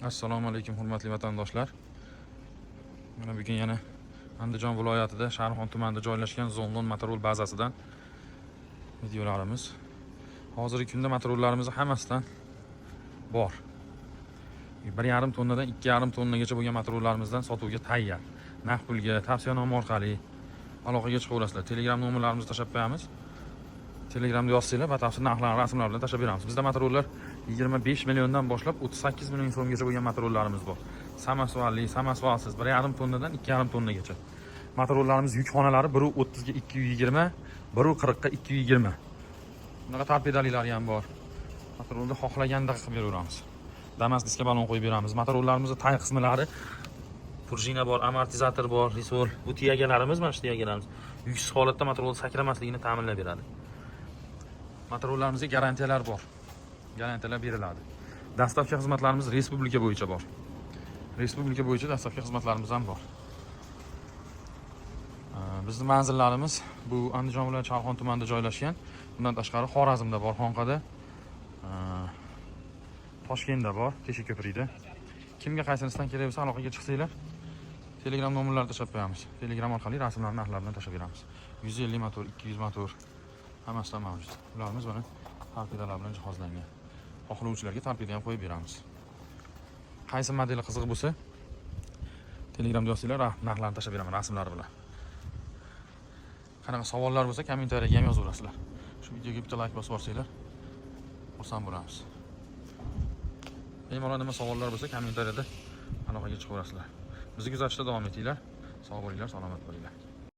Assalomu alaykum hurmatli vatandoshlar. Mana bugun yana Andijon viloyatida Sharxon tumanida joylashgan Zonlon motorol bazasidan videolarimiz. Hozirgi kunda motorollarimiz hammasidan bor. 1,5 tonnadan 2,5 tonnagacha bo'lgan motorollarimizdan sotuvga tayyor. Naqd pulga, tavsiyanoma orqali aloqaga chiqa olasizlar. Telegram nomerlarimizni tashlab qo'yamiz. Telegramda yozsanglar batafsil narxlarni, rasmlar bilan tashlab beramiz. Bizda motorollar 25 milliondan boshlab 38 million so'mgacha bo'lgan motorollarimiz bor. Samasvalli, samasvalsiz 1,5 tonnadan 2,5 tonnagacha. Motorollarimiz yukxonalari biri 30 ga 220, biri 40 ga 220. Bunaqa torpedaliklari ham bor. Motorolda xohlaganda qilib beraveramiz. Damas diska balon qo'yib beramiz. Motorollarimizdagi tag qismlari prujina bor, amortizator bor, risol. Bu tiyagalarimiz, mana shu tiyagalarimiz yuksiz holatda motorol sakramasligini ta'minlab beradi. Motorollarimizga garantiyalar bor. Garantiyalar beriladi. Dastlabki xizmatlarimiz respublika bo'yicha bor. Respublika bo'yicha dastlabki xizmatlarimiz ham bor. Bizning manzillarimiz bu Andijon viloyati Sharxon tumanida joylashgan. Bundan tashqari Xorazmda bor, Xonqada, Toshkentda bor, Teshako'prikda. Kimga qaysinisidan kerak bo'lsa aloqaga chiqsanglar, Telegram nomerlarini tashlab qo'yamiz. Telegram orqali rasmlarni, narxlarni bilan tashlab beramiz. 150 motor, 200 motor hammasidan mavjud. Ularimiz mana torpedalar bilan jihozlangan. Xohlovchilarga torpeda ham qo'yib beramiz. Qaysi modeli qiziq bo'lsa, Telegramda yozsanglar, narxlarni tashlab beraman rasmlari bilan. Qanaqa savollar bo'lsa, kommentariyaga ham yozaverasizlar. Shu videoga bitta like bosib yuborsanglar, xursand bo'lamiz. Bemalol nima savollar bo'lsa, kommentariyada aloqaga chiqaverasizlar. Bizni kuzatishda davom etinglar. Sog' bo'linglar, salomat bo'linglar.